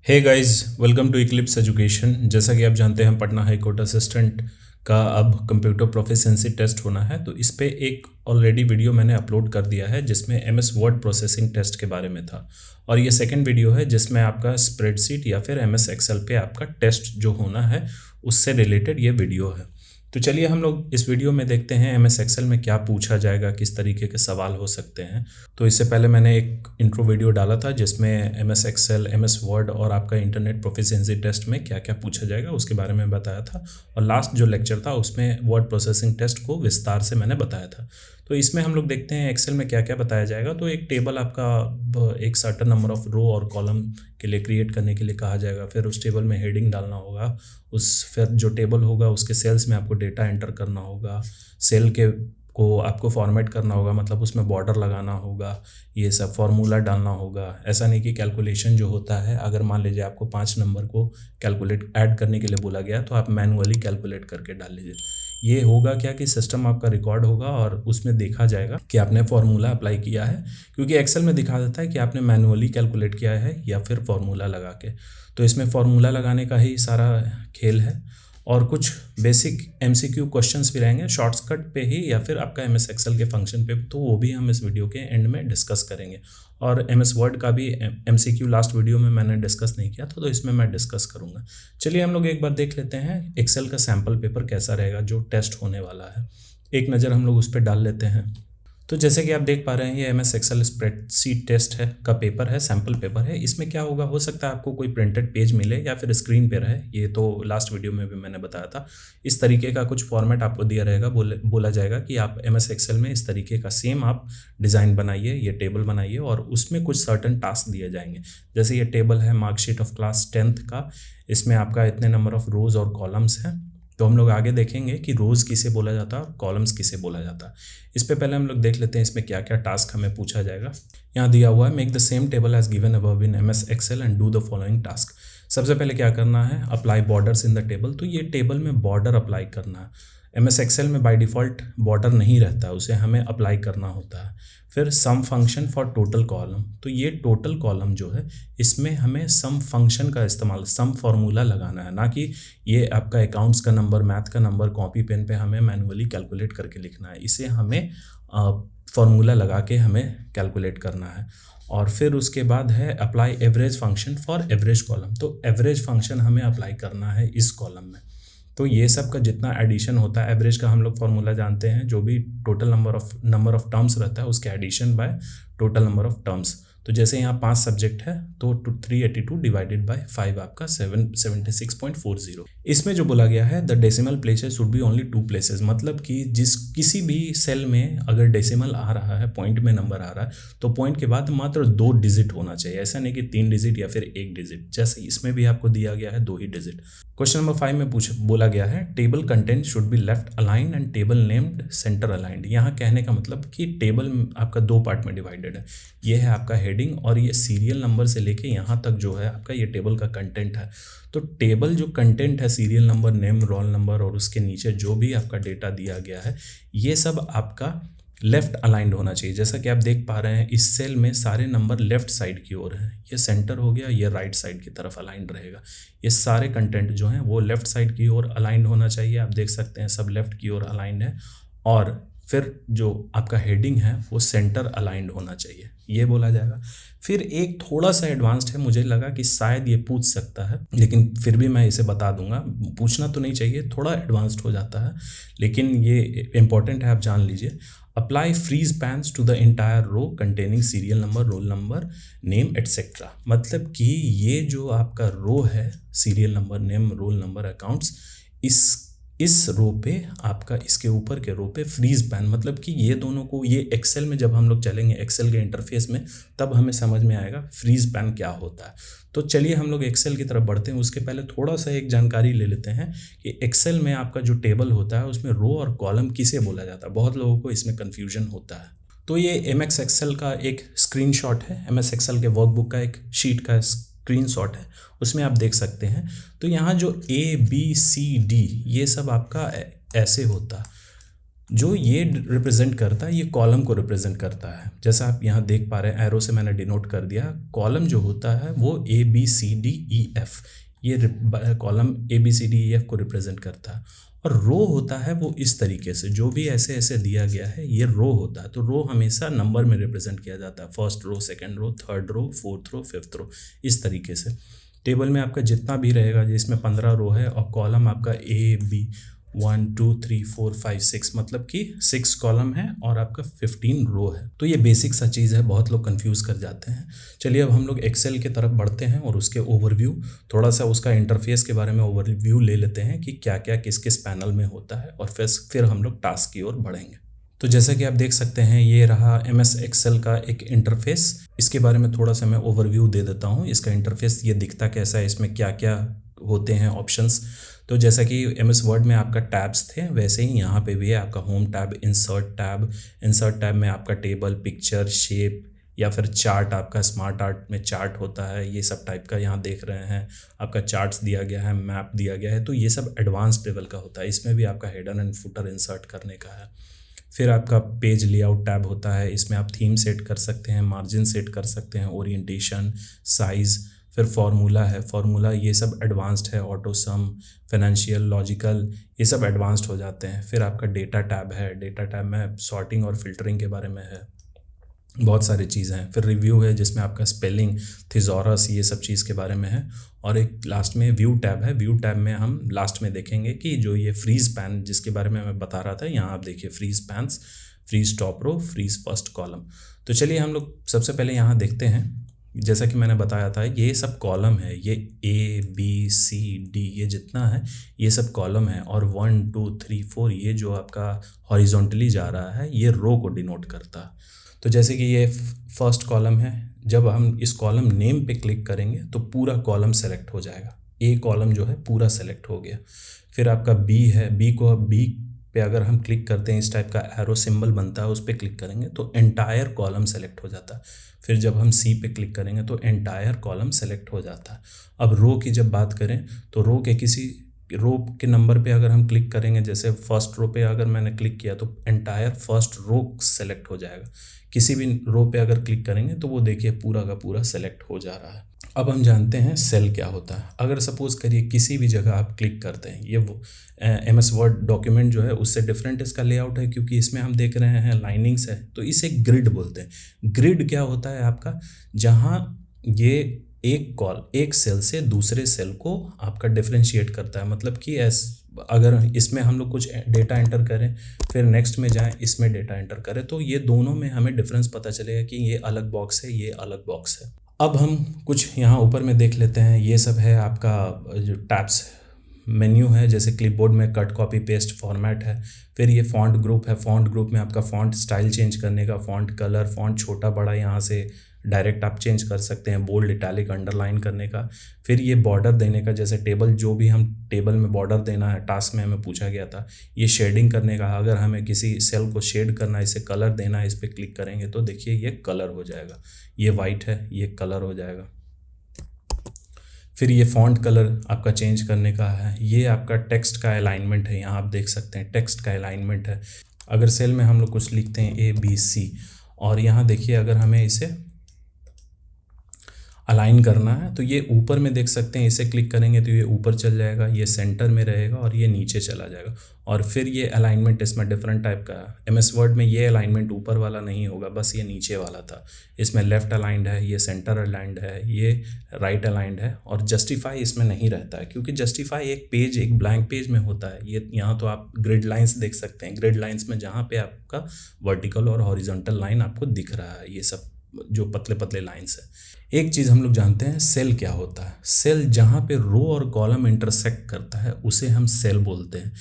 Hey guys, welcome to Eclipse Education. जैसा कि आप जानते हैं, पटना हाई कोर्ट असिस्टेंट का अब कंप्यूटर प्रोफिशिएंसी टेस्ट होना है। तो इस पे एक ऑलरेडी वीडियो मैंने अपलोड कर दिया है जिसमें एमएस वर्ड प्रोसेसिंग टेस्ट के बारे में था, और ये सेकंड वीडियो है जिसमें आपका स्प्रेडशीट या फिर एमएस एक्सेल पे आपका टेस्ट जो होना है उससे रिलेटेड ये वीडियो है। तो चलिए हम लोग इस वीडियो में देखते हैं एमएस एक्सेल में क्या पूछा जाएगा, किस तरीके के सवाल हो सकते हैं। तो इससे पहले मैंने एक इंट्रो वीडियो डाला था जिसमें एमएस एक्सेल, एमएस वर्ड और आपका इंटरनेट प्रोफिशिएंसी टेस्ट में क्या क्या पूछा जाएगा उसके बारे में बताया था, और लास्ट जो लेक्चर था उसमें वर्ड प्रोसेसिंग टेस्ट को विस्तार से मैंने बताया था। तो इसमें हम लोग देखते हैं एक्सेल में क्या क्या बताया जाएगा। तो एक टेबल आपका एक सर्टेन नंबर ऑफ रो और कॉलम के लिए क्रिएट करने के लिए कहा जाएगा। फिर उस टेबल में हेडिंग डालना होगा, फिर जो टेबल होगा उसके सेल्स में आपको डेटा एंटर करना होगा, सेल के को आपको फॉर्मेट करना होगा, मतलब उसमें बॉर्डर लगाना होगा, ये सब फार्मूला डालना होगा। ऐसा नहीं कि कैलकुलेशन जो होता है, अगर मान लीजिए आपको 5 नंबर को कैलकुलेट ऐड करने के लिए बोला गया तो आप मैनुअली कैलकुलेट करके डाल लीजिए। ये होगा क्या कि सिस्टम आपका रिकॉर्ड होगा और उसमें देखा जाएगा कि आपने फार्मूला अप्लाई किया है, क्योंकि एक्सेल में दिखा देता है कि आपने मैनुअली कैलकुलेट किया है या फिर फार्मूला लगा के। तो इसमें फार्मूला लगाने का ही सारा खेल है, और कुछ बेसिक एमसीक्यू क्वेश्चंस भी रहेंगे शॉर्टकट पे ही या फिर आपका एमएस एक्सेल के फंक्शन पे, तो वो भी हम इस वीडियो के एंड में डिस्कस करेंगे। और एमएस वर्ड का भी एमसीक्यू लास्ट वीडियो में मैंने डिस्कस नहीं किया था, तो इसमें मैं डिस्कस करूँगा। चलिए हम लोग एक बार देख लेते हैं एक्सेल का सैम्पल पेपर कैसा रहेगा जो टेस्ट होने वाला है। एक नज़र हम लोग उस पर डाल लेते हैं। तो जैसे कि आप देख पा रहे हैं, ये एमएस एक्सेल स्प्रेडशीट टेस्ट है का पेपर है, सैम्पल पेपर है। इसमें क्या होगा, हो सकता है आपको कोई प्रिंटेड पेज मिले या फिर स्क्रीन पे रहे, ये तो लास्ट वीडियो में भी मैंने बताया था। इस तरीके का कुछ फॉर्मेट आपको दिया रहेगा, बोला जाएगा कि आप एमएस एक्सेल में इस तरीके का सेम आप डिज़ाइन बनाइए, ये टेबल बनाइए, और उसमें कुछ सर्टन टास्क दिए जाएंगे। जैसे ये टेबल है मार्कशीट ऑफ क्लास 10th का, इसमें आपका इतने नंबर ऑफ रोज़ और कॉलम्स हैं। तो हम लोग आगे देखेंगे कि रोज़ किसे बोला जाता है और कॉलम्स किसे बोला जाता है। इस पे पहले हम लोग देख लेते हैं इसमें क्या क्या टास्क हमें पूछा जाएगा। यहाँ दिया हुआ है, make the same table as given above in MS Excel and do the following task. सबसे पहले क्या करना है, apply borders in the table. तो ये टेबल में बॉर्डर अप्लाई करना है। एमएस एक्सेल में बाय डिफ़ॉल्ट बॉर्डर नहीं रहता है, उसे हमें अप्लाई करना होता है। फिर सम फंक्शन फॉर टोटल कॉलम। तो ये टोटल कॉलम जो है इसमें हमें सम फंक्शन का इस्तेमाल, सम फार्मूला लगाना है, ना कि ये आपका अकाउंट्स का नंबर, मैथ का नंबर कॉपी पेन पे हमें मैनुअली कैलकुलेट करके लिखना है। इसे हमें फार्मूला लगा के हमें कैलकुलेट करना है। और फिर उसके बाद है apply average function for average column. तो एवरेज फंक्शन हमें अप्लाई करना है इस कॉलम में। तो ये सब का जितना एडिशन होता है, एवरेज का हम लोग फार्मूला जानते हैं, जो भी टोटल नंबर ऑफ टर्म्स रहता है उसके addition by total number of terms. तो जैसे यहाँ 5 सब्जेक्ट है तो 382 डिवाइडेड बाय 5 आपका 776.40। इसमें जो बोला गया है, the decimal places should be only 2 places, मतलब कि किसी भी सेल में अगर डेसिमल आ रहा है, पॉइंट में नंबर आ रहा है, तो पॉइंट के बाद मात्र 2 डिजिट होना चाहिए। ऐसा नहीं कि 3 डिजिट या फिर 1 डिजिट, जैसे इसमें भी आपको दिया गया है 2 ही डिजिट। क्वेश्चन नंबर 5 में बोला गया है, table content should be left aligned and table named centre aligned. यहाँ कहने का मतलब कि टेबल आपका 2 पार्ट में डिवाइडेड है। ये है आपका हेडिंग, और ये सीरियल नंबर से लेके यहाँ तक जो है आपका ये टेबल का कंटेंट है। तो टेबल जो कंटेंट है, serial number, name, roll number और उसके नीचे जो भी आपका डेटा दिया गया है, ये सब आपका लेफ्ट अलाइंड होना चाहिए। जैसा कि आप देख पा रहे हैं, इस सेल में सारे नंबर लेफ्ट साइड की ओर है, ये सेंटर हो गया, ये राइट साइड की तरफ अलाइंड रहेगा। ये सारे कंटेंट जो हैं वो लेफ्ट साइड की ओर अलाइंड होना चाहिए। आप देख सकते हैं सब लेफ्ट की ओर अलाइंड है। और फिर जो आपका हेडिंग है वो सेंटर अलाइंड होना चाहिए, ये बोला जाएगा। फिर एक थोड़ा सा एडवांस्ड है, मुझे लगा कि शायद ये पूछ सकता है, लेकिन फिर भी मैं इसे बता दूंगा। पूछना तो नहीं चाहिए, थोड़ा एडवांस्ड हो जाता है, लेकिन ये इंपॉर्टेंट है, आप जान लीजिए। Apply freeze panes to the entire row containing serial number, roll number, name etcetera. मतलब कि ये जो आपका रो है, serial number, name, roll number, accounts, इस रो पे आपका, इसके ऊपर के रो पे फ्रीज पैन, मतलब कि ये दोनों को, ये एक्सेल में जब हम लोग चलेंगे एक्सेल के इंटरफेस में, तब हमें समझ में आएगा फ्रीज पैन क्या होता है। तो चलिए हम लोग एक्सेल की तरफ बढ़ते हैं। उसके पहले थोड़ा सा एक जानकारी ले लेते हैं कि एक्सेल में आपका जो टेबल होता है उसमें रो और कॉलम किसे बोला जाता है। बहुत लोगों को इसमें कन्फ्यूजन होता है। तो ये एमएस एक्सेल का एक स्क्रीनशॉट है, एमएस एक्सेल के वर्कबुक का एक शीट का स्क्रीनशॉट है, उसमें आप देख सकते हैं। तो यहाँ जो A B C D ये सब आपका ऐसे होता है। जो ये रिप्रेजेंट करता है, ये कॉलम को रिप्रेजेंट करता है। जैसा आप यहाँ देख पा रहे हैं, एरो से मैंने डिनोट कर दिया। कॉलम जो होता है वो ABCDEF, ये कॉलम ABCDEF को रिप्रेजेंट करता है। और रो होता है वो इस तरीके से, जो भी ऐसे ऐसे दिया गया है ये रो होता है। तो रो हमेशा नंबर में रिप्रेजेंट किया जाता है, first row, second row, third row, fourth row, fifth row, इस तरीके से। टेबल में आपका जितना भी रहेगा, जिसमें 15 रो है, और कॉलम आपका A, B 1 2 3 4 5 6, मतलब कि 6 कॉलम है और आपका 15 रो है। तो ये बेसिक सा चीज़ है, बहुत लोग कंफ्यूज कर जाते हैं। चलिए अब हम लोग एक्सेल की तरफ बढ़ते हैं और उसके ओवरव्यू, थोड़ा सा उसका इंटरफेस के बारे में ओवरव्यू ले लेते हैं कि क्या क्या किस किस पैनल में होता है, और फिर हम लोग टास्क की ओर बढ़ेंगे। तो जैसा कि आप देख सकते हैं, ये रहा MS एक्सेल का एक इंटरफेस। इसके बारे में थोड़ा सा मैं ओवरव्यू दे देता हूँ। इसका इंटरफेस ये दिखता कैसा है, इसमें क्या क्या होते हैं ऑप्शंस। तो जैसा कि MS वर्ड में आपका टैब्स थे, वैसे ही यहाँ पे भी है आपका होम टैब, इंसर्ट टैब में आपका टेबल, पिक्चर, शेप या फिर चार्ट, आपका स्मार्ट आर्ट में चार्ट होता है, ये सब टाइप का यहाँ देख रहे हैं। आपका चार्ट्स दिया गया है, मैप दिया गया है, तो ये सब एडवांस लेवल का होता है। इसमें भी आपका हेडर एंड फुटर इंसर्ट करने का है। फिर आपका पेज लेआउट टैब होता है, इसमें आप थीम सेट कर सकते हैं, मार्जिन सेट कर सकते हैं, ओरिएंटेशन, साइज़। फिर फार्मूला है, फार्मूला ये सब एडवांस्ड है, ऑटो सम, फाइनेंशियल, लॉजिकल, ये सब एडवांस्ड हो जाते हैं। फिर आपका डेटा टैब है, डेटा टैब में सॉर्टिंग और फिल्टरिंग के बारे में है, बहुत सारी चीज़ें हैं। फिर रिव्यू है, जिसमें आपका स्पेलिंग, थिजॉरस, ये सब चीज़ के बारे में है। और एक लास्ट में व्यू टैब है। व्यू टैब में हम लास्ट में देखेंगे कि जो ये फ्रीज पैन जिसके बारे में मैं बता रहा था, यहाँ आप देखिए freeze panes, freeze top row, freeze first column. तो चलिए हम लोग सबसे पहले यहाँ देखते हैं। जैसा कि मैंने बताया था, ये सब कॉलम है, ये ABCD ये जितना है ये सब कॉलम है, और 1 2 3 4 ये जो आपका हॉरिजॉन्टली जा रहा है ये रो को डिनोट करता है। तो जैसे कि ये फर्स्ट कॉलम है, जब हम इस कॉलम नेम पे क्लिक करेंगे तो पूरा कॉलम सेलेक्ट हो जाएगा। A कॉलम जो है पूरा सेलेक्ट हो गया। फिर आपका B है, B पे अगर हम क्लिक करते हैं, इस टाइप का एरो सिंबल बनता है, उस पर क्लिक करेंगे तो एंटायर कॉलम सेलेक्ट हो जाता है। फिर जब हम C पे क्लिक करेंगे तो एंटायर कॉलम सेलेक्ट हो जाता है। अब रो की जब बात करें तो रो के किसी रो के नंबर पे अगर हम क्लिक करेंगे, जैसे फर्स्ट रो पे अगर मैंने क्लिक किया तो एंटायर फर्स्ट रो सेलेक्ट हो जाएगा। किसी भी रो पे अगर क्लिक करेंगे तो वो देखिए पूरा का पूरा सेलेक्ट हो जा रहा है। अब हम जानते हैं सेल क्या होता है। अगर सपोज़ करिए किसी भी जगह आप क्लिक करते हैं, ये वो MS वर्ड डॉक्यूमेंट जो है उससे डिफरेंट इसका लेआउट है, क्योंकि इसमें हम देख रहे हैं लाइनिंग्स है, तो इसे ग्रिड बोलते हैं। ग्रिड क्या होता है आपका, जहाँ ये एक सेल से दूसरे सेल को आपका डिफरेंशिएट करता है। मतलब कि अगर इसमें हम लोग कुछ डेटा एंटर करें, फिर नेक्स्ट में जाएं, इसमें डेटा एंटर करें, तो ये दोनों में हमें डिफरेंस पता चलेगा कि ये अलग बॉक्स है, ये अलग बॉक्स है। अब हम कुछ यहाँ ऊपर में देख लेते हैं। ये सब है आपका जो टैब्स मेन्यू है, जैसे क्लिपबोर्ड में कट, कॉपी, पेस्ट फॉर्मेट है। फिर ये फॉन्ट ग्रुप है, फॉन्ट ग्रुप में आपका फॉन्ट स्टाइल चेंज करने का, फॉन्ट कलर, फॉन्ट छोटा बड़ा यहाँ से डायरेक्ट आप चेंज कर सकते हैं, बोल्ड, इटैलिक, अंडरलाइन करने का। फिर ये बॉर्डर देने का, जैसे टेबल, जो भी हम टेबल में बॉर्डर देना है, टास्क में हमें पूछा गया था। ये शेडिंग करने का, अगर हमें किसी सेल को शेड करना है, इसे कलर देना है, इस पर क्लिक करेंगे तो देखिए ये कलर हो जाएगा। ये वाइट है, ये कलर हो जाएगा। फिर ये फॉन्ट कलर आपका चेंज करने का है। ये आपका टेक्स्ट का अलाइनमेंट है, यहाँ आप देख सकते हैं टेक्स्ट का अलाइनमेंट है। अगर सेल में हम लोग कुछ लिखते हैं ABC, और यहाँ देखिए अगर हमें इसे अलाइन करना है तो ये ऊपर में देख सकते हैं, इसे क्लिक करेंगे तो ये ऊपर चल जाएगा, ये सेंटर में रहेगा और ये नीचे चला जाएगा। और फिर ये अलाइनमेंट इसमें डिफरेंट टाइप का है। MS वर्ड में ये अलाइनमेंट ऊपर वाला नहीं होगा, बस ये नीचे वाला था। इसमें लेफ्ट अलाइंड है, ये सेंटर अलाइंड है, ये राइट अलाइंड है, और जस्टिफाई इसमें नहीं रहता है, क्योंकि जस्टिफाई एक ब्लैंक पेज में होता है। ये यहाँ तो आप ग्रिड लाइन्स देख सकते हैं, ग्रिड लाइन्स में जहाँ पे आपका वर्टिकल और हॉरिजॉन्टल लाइन आपको दिख रहा है, ये सब जो पतले पतले लाइन्स है। एक चीज़ हम लोग जानते हैं, सेल क्या होता है। सेल जहाँ पे रो और कॉलम इंटरसेक्ट करता है उसे हम सेल बोलते हैं।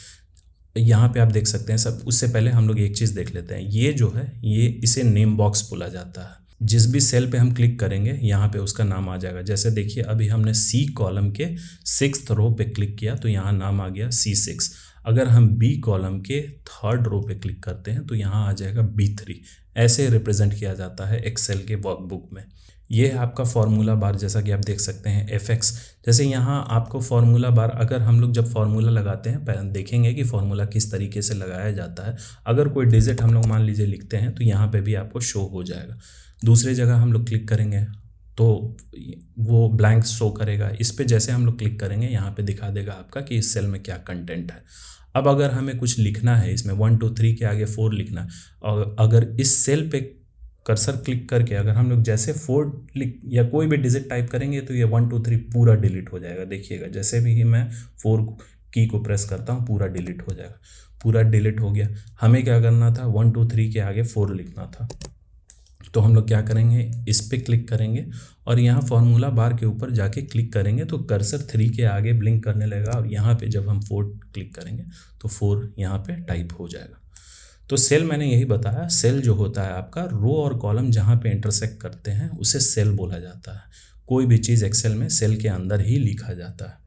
यहाँ पे आप देख सकते हैं सब। उससे पहले हम लोग एक चीज़ देख लेते हैं, ये जो है ये इसे नेम बॉक्स बोला जाता है। जिस भी सेल पे हम क्लिक करेंगे यहाँ पे उसका नाम आ जाएगा। जैसे देखिए अभी हमने C कॉलम के 6th रो पे क्लिक किया तो यहाँ नाम आ गया C6। अगर हम B कॉलम के 3rd रो पे क्लिक करते हैं तो यहाँ आ जाएगा B3। ऐसे रिप्रेजेंट किया जाता है एक्सेल के वर्कबुक में। ये है आपका फार्मूला बार, जैसा कि आप देख सकते हैं एफ जैसे यहाँ आपको फार्मूला बार, अगर हम लोग जब फार्मूला लगाते हैं देखेंगे कि फार्मूला किस तरीके से लगाया जाता है। अगर कोई डिजिट हम लोग मान लीजिए लिखते हैं तो यहाँ पे भी आपको शो हो जाएगा। दूसरी जगह हम लोग क्लिक करेंगे तो वो ब्लैंक शो करेगा। इस पे जैसे हम लोग क्लिक करेंगे यहाँ पे दिखा देगा आपका कि इस सेल में क्या कंटेंट है। अब अगर हमें कुछ लिखना है इसमें 1 2 3 के आगे 4 लिखना है, और अगर इस सेल पे कर्सर क्लिक करके अगर हम लोग जैसे 4 लिख या कोई भी डिजिट टाइप करेंगे तो ये 1 2 3 पूरा डिलीट हो जाएगा। देखिएगा जैसे भी मैं 4 की को प्रेस करता हूँ पूरा डिलीट हो जाएगा। पूरा डिलीट हो गया। हमें क्या करना था, 1 2 3 के आगे 4 लिखना था। तो हम लोग क्या करेंगे, इस पे क्लिक करेंगे और यहाँ फार्मूला बार के ऊपर जाके क्लिक करेंगे तो कर्सर 3 के आगे ब्लिंक करने लगेगा। और यहाँ पे जब हम 4 क्लिक करेंगे तो 4 यहाँ पे टाइप हो जाएगा। तो सेल मैंने यही बताया, सेल जो होता है आपका रो और कॉलम जहाँ पे इंटरसेक्ट करते हैं उसे सेल बोला जाता है। कोई भी चीज़ एक्सेल में सेल के अंदर ही लिखा जाता है।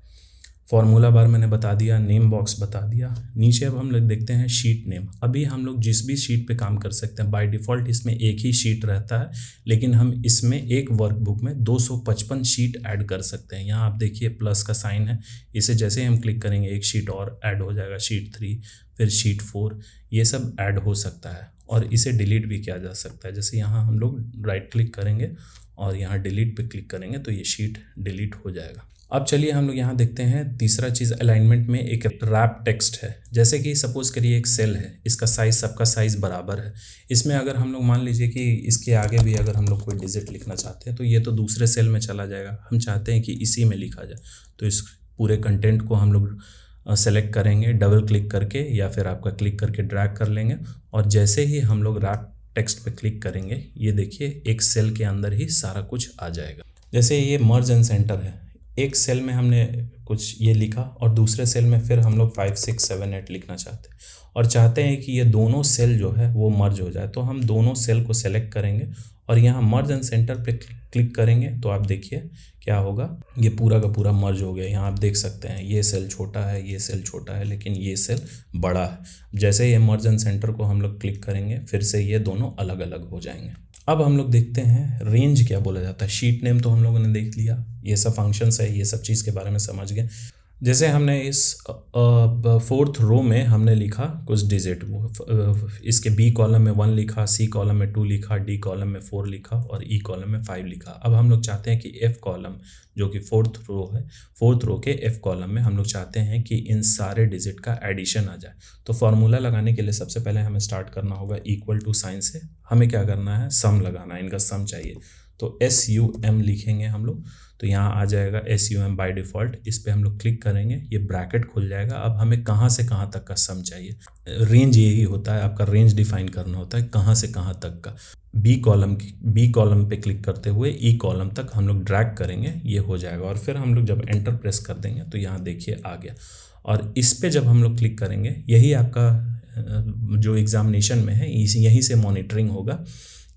फार्मूला बार मैंने बता दिया, नेम बॉक्स बता दिया। नीचे अब हम लोग देखते हैं शीट नेम। अभी हम लोग जिस भी शीट पे काम कर सकते हैं, बाय डिफ़ॉल्ट इसमें एक ही शीट रहता है, लेकिन हम इसमें एक वर्कबुक में 255 शीट ऐड कर सकते हैं। यहाँ आप देखिए प्लस का साइन है, इसे जैसे ही हम क्लिक करेंगे एक शीट और ऐड हो जाएगा, शीट 3 फिर शीट 4, ये सब ऐड हो सकता है। और इसे डिलीट भी किया जा सकता है। जैसे यहाँ हम लोग राइट क्लिक करेंगे और यहाँ डिलीट पे क्लिक करेंगे तो ये शीट डिलीट हो जाएगा। अब चलिए हम लोग यहाँ देखते हैं तीसरा चीज़, अलाइनमेंट में एक रैप टेक्स्ट है। जैसे कि सपोज़ करिए एक सेल है, इसका साइज़ सबका साइज़ बराबर है। इसमें अगर हम लोग मान लीजिए कि इसके आगे भी अगर हम लोग कोई डिजिट लिखना चाहते हैं तो ये तो दूसरे सेल में चला जाएगा। हम चाहते हैं कि इसी में लिखा जाए तो इस पूरे कंटेंट को हम लोग सेलेक्ट करेंगे डबल क्लिक करके या फिर आपका क्लिक करके ड्रैग कर लेंगे। और जैसे ही हम लोग रैप टेक्स्ट पे क्लिक करेंगे ये देखिए एक सेल के अंदर ही सारा कुछ आ जाएगा। जैसे ये मर्ज एंड सेंटर है, एक सेल में हमने कुछ ये लिखा और दूसरे सेल में फिर हम लोग 5 6 7 8 लिखना चाहते हैं और चाहते हैं कि ये दोनों सेल जो है वो मर्ज हो जाए। तो हम दोनों सेल को सेलेक्ट करेंगे और यहाँ मर्ज एंड सेंटर पे क्लिक करेंगे तो आप देखिए क्या होगा, ये पूरा का पूरा मर्ज हो गया। यहाँ आप देख सकते हैं ये सेल छोटा है, ये सेल छोटा है, लेकिन ये सेल बड़ा है। जैसे ये मर्ज एंड सेंटर को हम लोग क्लिक करेंगे फिर से ये दोनों अलग अलग हो जाएंगे। अब हम लोग देखते हैं रेंज क्या बोला जाता है। शीट नेम तो हम लोगों ने देख लिया, ये सब फंक्शंस है, ये सब चीज़ के बारे में समझ गए। जैसे हमने इस 4th रो में हमने लिखा कुछ डिजिट, इसके बी कॉलम में 1 लिखा, सी कॉलम में 2 लिखा, डी कॉलम में 4 लिखा और ई कॉलम में 5 लिखा। अब हम लोग चाहते हैं कि एफ कॉलम जो कि 4th रो है, 4th रो के एफ कॉलम में हम लोग चाहते हैं कि इन सारे डिजिट का एडिशन आ जाए। तो फार्मूला लगाने के लिए सबसे पहले हमें स्टार्ट करना होगा इक्वल टू साइन से। हमें क्या करना है, सम लगाना है, इनका सम चाहिए। तो SUM लिखेंगे हम लोग तो यहाँ आ जाएगा SUM बाय डिफ़ॉल्ट। इस पे हम लोग क्लिक करेंगे, ये ब्रैकेट खुल जाएगा। अब हमें कहाँ से कहाँ तक का सम चाहिए, रेंज यही होता है, आपका रेंज डिफाइन करना होता है कहाँ से कहाँ तक का। बी कॉलम पे क्लिक करते हुए ई कॉलम तक हम लोग ड्रैग करेंगे, ये हो जाएगा। और फिर हम लोग जब एंटर प्रेस कर देंगे तो यहाँ देखिए आ गया। और इस पे जब हम लोग क्लिक करेंगे, यही आपका जो एग्जामिनेशन में है यहीं से मॉनिटरिंग होगा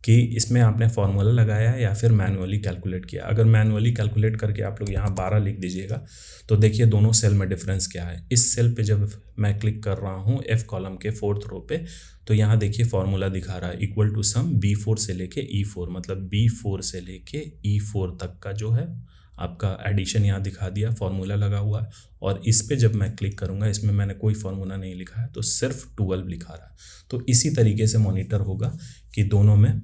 कि इसमें आपने फार्मूला लगाया है या फिर मैनुअली कैलकुलेट किया। अगर मैनुअली कैलकुलेट करके आप लोग यहाँ 12 लिख दीजिएगा तो देखिए दोनों सेल में डिफरेंस क्या है। इस सेल पे जब मैं क्लिक कर रहा हूँ एफ कॉलम के 4th रो पे तो यहाँ देखिए फार्मूला दिखा रहा है इक्वल टू सम B4 से लेके E4, मतलब B4 से लेके E4 तक का जो है आपका एडिशन यहाँ दिखा दिया, फार्मूला लगा हुआ है। और इस पे जब मैं क्लिक करूँगा, इसमें मैंने कोई फार्मूला नहीं लिखा है तो सिर्फ 12 लिखा रहा है। तो इसी तरीके से मॉनिटर होगा कि दोनों में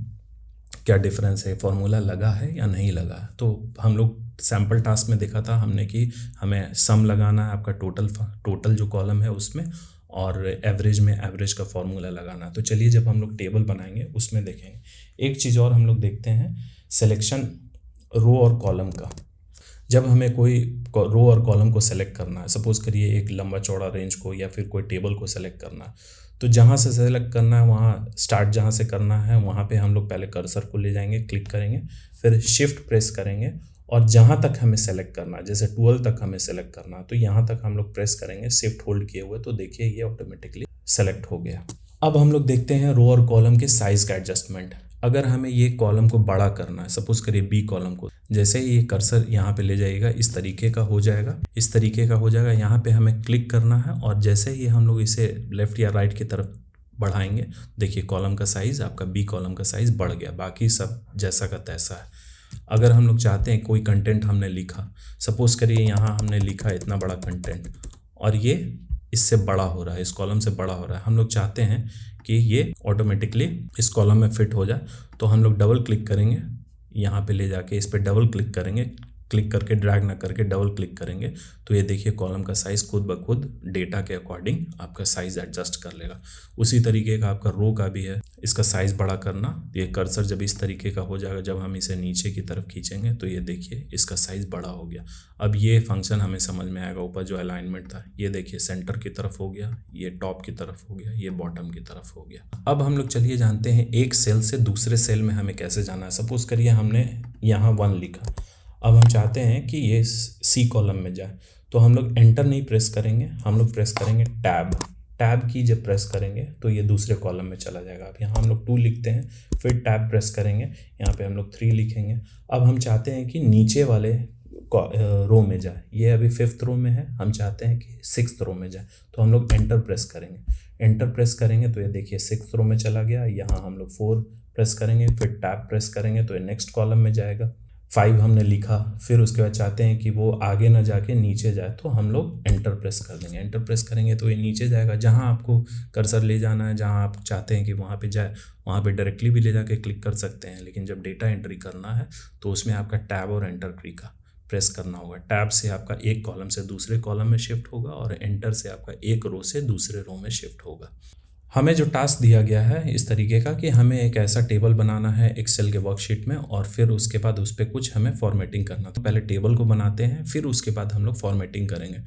क्या डिफरेंस है, फार्मूला लगा है या नहीं लगा है। तो हम लोग सैम्पल टास्क में देखा था हमने कि हमें सम लगाना है आपका टोटल जो कॉलम है उसमें, और एवरेज में एवरेज का फार्मूला लगाना। तो चलिए जब हम लोग टेबल बनाएंगे उसमें देखेंगे। एक चीज़ और हम लोग देखते हैं, सिलेक्शन रो और कॉलम का। जब हमें कोई रो और कॉलम को सेलेक्ट करना है, सपोज़ करिए एक लंबा चौड़ा रेंज को या फिर कोई टेबल को सेलेक्ट करना है, तो जहाँ से सेलेक्ट करना है वहाँ स्टार्ट जहाँ से करना है वहाँ पे हम लोग पहले कर्सर को ले जाएंगे, क्लिक करेंगे, फिर शिफ्ट प्रेस करेंगे और जहाँ तक हमें सेलेक्ट करना है, जैसे 12 तक हमें सेलेक्ट करना है तो यहाँ तक हम लोग प्रेस करेंगे शिफ्ट होल्ड किए हुए, तो देखिए ये ऑटोमेटिकली सेलेक्ट हो गया। अब हम लोग देखते हैं रो और कॉलम के साइज़ का एडजस्टमेंट। अगर हमें ये कॉलम को बड़ा करना है, सपोज करिए बी कॉलम को, जैसे ही ये कर्सर यहाँ पे ले जाएगा इस तरीके का हो जाएगा, इस तरीके का हो जाएगा। यहाँ पे हमें क्लिक करना है और जैसे ही हम लोग इसे लेफ़्ट या राइट की तरफ बढ़ाएंगे, देखिए कॉलम का साइज़, आपका बी कॉलम का साइज़ बढ़ गया, बाकी सब जैसा का तैसा है। अगर हम लोग चाहते हैं कोई कंटेंट हमने लिखा, सपोज करिए यहाँ हमने लिखा इतना बड़ा कंटेंट और ये इससे बड़ा हो रहा है, इस कॉलम से बड़ा हो रहा है, हम लोग चाहते हैं कि ये ऑटोमेटिकली इस कॉलम में फिट हो जाए, तो हम लोग डबल क्लिक करेंगे, यहाँ पे ले जाके इस पे डबल क्लिक करेंगे, क्लिक करके ड्रैग ना करके डबल क्लिक करेंगे, तो ये देखिए कॉलम का साइज़ खुद ब खुद डेटा के अकॉर्डिंग आपका साइज़ एडजस्ट कर लेगा। उसी तरीके का आपका रो का भी है, इसका साइज़ बड़ा करना, ये कर्सर जब इस तरीके का हो जाएगा, जब हम इसे नीचे की तरफ खींचेंगे तो ये देखिए इसका साइज़ बड़ा हो गया। अब ये फंक्शन हमें समझ में आएगा, ऊपर जो अलाइनमेंट था ये देखिए सेंटर की तरफ हो गया, ये टॉप की तरफ हो गया, ये बॉटम की तरफ हो गया। अब हम लोग चलिए जानते हैं एक सेल से दूसरे सेल में हमें कैसे जाना है। सपोज करिए हमने यहाँ 1 लिखा, अब हम चाहते हैं कि ये सी कॉलम में जाए, तो हम लोग एंटर नहीं प्रेस करेंगे, हम लोग प्रेस करेंगे टैब की जब प्रेस करेंगे तो ये दूसरे कॉलम में चला जाएगा। अब यहाँ हम लोग 2 लिखते हैं, फिर टैब प्रेस करेंगे, यहाँ पे हम लोग 3 लिखेंगे। अब हम चाहते हैं कि नीचे वाले रो में जाए, ये अभी 5th रो में है, हम चाहते हैं कि 6th रो में जाए, तो हम लोग एंटर प्रेस करेंगे, तो ये देखिए 6th रो में चला गया। यहाँ हम लोग 4 प्रेस करेंगे, फिर टैब प्रेस करेंगे तो ये नेक्स्ट कॉलम में जाएगा। 5 हमने लिखा, फिर उसके बाद चाहते हैं कि वो आगे ना जाके नीचे जाए, तो हम लोग एंटर प्रेस कर देंगे, एंटर प्रेस करेंगे तो ये नीचे जाएगा। जहाँ आपको कर्सर ले जाना है, जहाँ आप चाहते हैं कि वहाँ पे जाए, वहाँ पे डायरेक्टली भी ले जाके क्लिक कर सकते हैं, लेकिन जब डेटा एंट्री करना है तो उसमें आपका टैब और एंटर की का प्रेस करना होगा। टैब से आपका एक कॉलम से दूसरे कॉलम में शिफ्ट होगा और एंटर से आपका एक रो से दूसरे रो में शिफ्ट होगा। हमें जो टास्क दिया गया है इस तरीके का कि हमें एक ऐसा टेबल बनाना है एक्सेल के वर्कशीट में, और फिर उसके बाद उस पर कुछ हमें फॉर्मेटिंग करना। तो पहले टेबल को बनाते हैं, फिर उसके बाद हम लोग फॉर्मेटिंग करेंगे।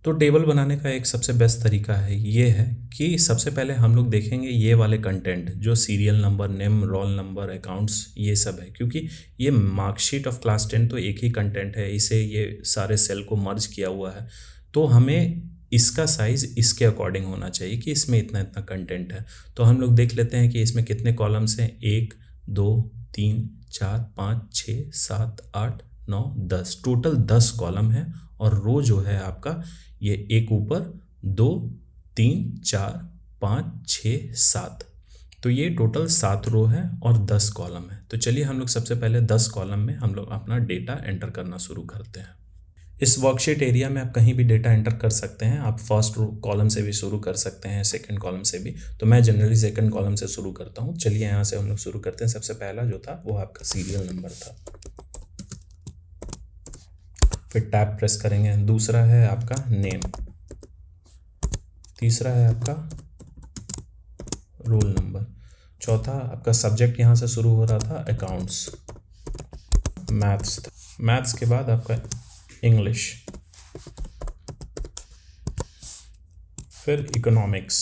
तो टेबल बनाने का एक सबसे बेस्ट तरीका है ये है कि सबसे पहले हम लोग देखेंगे ये वाले कंटेंट जो serial number, name, roll number, accounts, ये सब है, क्योंकि ये मार्कशीट ऑफ क्लास 10 तो एक ही कंटेंट है, इसे ये सारे सेल को मर्ज किया हुआ है, तो हमें इसका साइज़ इसके अकॉर्डिंग होना चाहिए कि इसमें इतना इतना कंटेंट है। तो हम लोग देख लेते हैं कि इसमें कितने कॉलम्स हैं, 1 2 3 4 5 6 7 8 9 10, टोटल 10 कॉलम है। और रो जो है आपका ये एक ऊपर 2 3 4 5 6 7, तो ये टोटल 7 रो है और 10 कॉलम है। तो चलिए हम लोग सबसे पहले 10 कॉलम में हम लोग अपना डेटा एंटर करना शुरू करते हैं। इस वर्कशीट एरिया में आप कहीं भी डेटा एंटर कर सकते हैं, आप फर्स्ट कॉलम से भी शुरू कर सकते हैं, सेकंड कॉलम से भी, तो मैं जनरली सेकंड कॉलम से शुरू करता हूं। चलिए यहाँ से हम लोग शुरू करते हैं। सबसे पहला जो था वो आपका सीरियल नंबर था, फिर टैब प्रेस करेंगे, दूसरा है आपका नेम, तीसरा है आपका रोल नंबर, चौथा आपका सब्जेक्ट यहाँ से शुरू हो रहा था अकाउंट्स, मैथ्स के बाद आपका इंग्लिश, फिर इकोनॉमिक्स,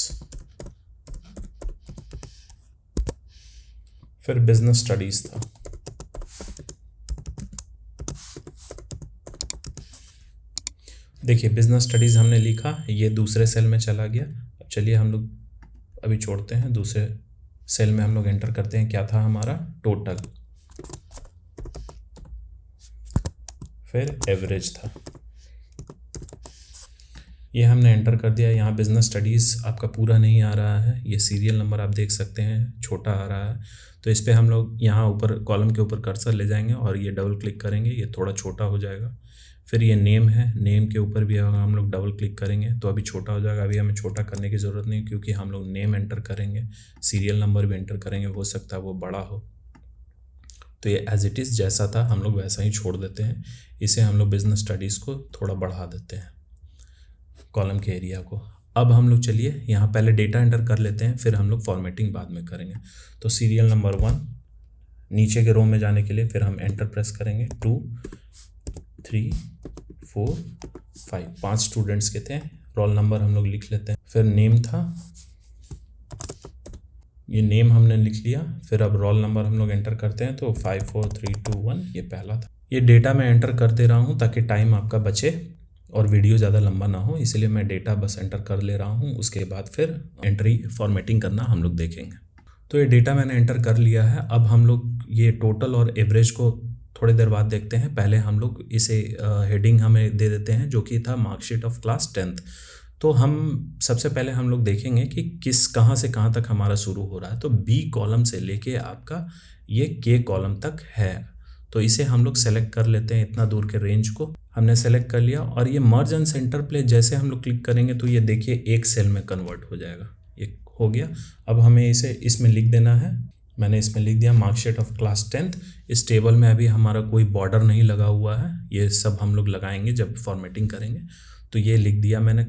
फिर बिजनेस स्टडीज था, देखिए बिजनेस स्टडीज हमने लिखा, ये दूसरे सेल में चला गया। अब चलिए हम लोग अभी छोड़ते हैं, दूसरे सेल में हम लोग एंटर करते हैं, क्या था हमारा टोटल, फिर एवरेज था, ये हमने एंटर कर दिया। यहाँ बिजनेस स्टडीज़ आपका पूरा नहीं आ रहा है, ये सीरियल नंबर आप देख सकते हैं छोटा आ रहा है, तो इस पर हम लोग यहाँ ऊपर कॉलम के ऊपर कर्सर ले जाएंगे और ये डबल क्लिक करेंगे, ये थोड़ा छोटा हो जाएगा। फिर ये नेम है, नेम के ऊपर भी हम लोग डबल क्लिक करेंगे तो अभी छोटा हो जाएगा। अभी हमें छोटा करने की ज़रूरत नहीं, क्योंकि हम लोग नेम एंटर करेंगे, सीरियल नंबर भी एंटर करेंगे, हो सकता है वो बड़ा हो, तो ये एज इट इज़ जैसा था हम लोग वैसा ही छोड़ देते हैं। इसे हम लोग बिजनेस स्टडीज़ को थोड़ा बढ़ा देते हैं, कॉलम के एरिया को। अब हम लोग चलिए यहाँ पहले डेटा एंटर कर लेते हैं, फिर हम लोग फॉर्मेटिंग बाद में करेंगे। तो सीरियल नंबर 1 नीचे के रो में जाने के लिए फिर हम एंटर प्रेस करेंगे, 2 3 4 5, 5 स्टूडेंट्स के थे। रोल नंबर हम लोग लिख लेते हैं, फिर नेम था, ये नेम हमने लिख लिया। फिर अब रोल नंबर हम लोग एंटर करते हैं, तो 5 4 3 2 1 ये पहला था। ये डेटा मैं एंटर कर दे रहा हूँ ताकि टाइम आपका बचे और वीडियो ज़्यादा लंबा ना हो, इसलिए मैं डेटा बस एंटर कर ले रहा हूँ। उसके बाद फिर एंट्री फॉर्मेटिंग करना हम लोग देखेंगे। तो ये डेटा मैंने एंटर कर लिया है। अब हम लोग ये टोटल और एवरेज को थोड़ी देर बाद देखते हैं। पहले हम लोग इसे हेडिंग हमें दे देते हैं जो कि था मार्कशीट ऑफ क्लास 10th। तो हम सबसे पहले हम लोग देखेंगे कि कहाँ से कहाँ तक हमारा शुरू हो रहा है। तो बी कॉलम से लेके आपका ये के कॉलम तक है। तो इसे हम लोग सेलेक्ट कर लेते हैं, इतना दूर के रेंज को हमने सेलेक्ट कर लिया। और ये मर्ज एंड सेंटर प्लेस जैसे हम लोग क्लिक करेंगे तो ये देखिए एक सेल में कन्वर्ट हो जाएगा, ये हो गया। अब हमें इसे इसमें लिख देना है, मैंने इसमें लिख दिया मार्कशीट ऑफ क्लास 10th। इस टेबल में अभी हमारा कोई बॉर्डर नहीं लगा हुआ है, ये सब हम लोग लगाएंगे जब फॉर्मेटिंग करेंगे। तो ये लिख दिया मैंने।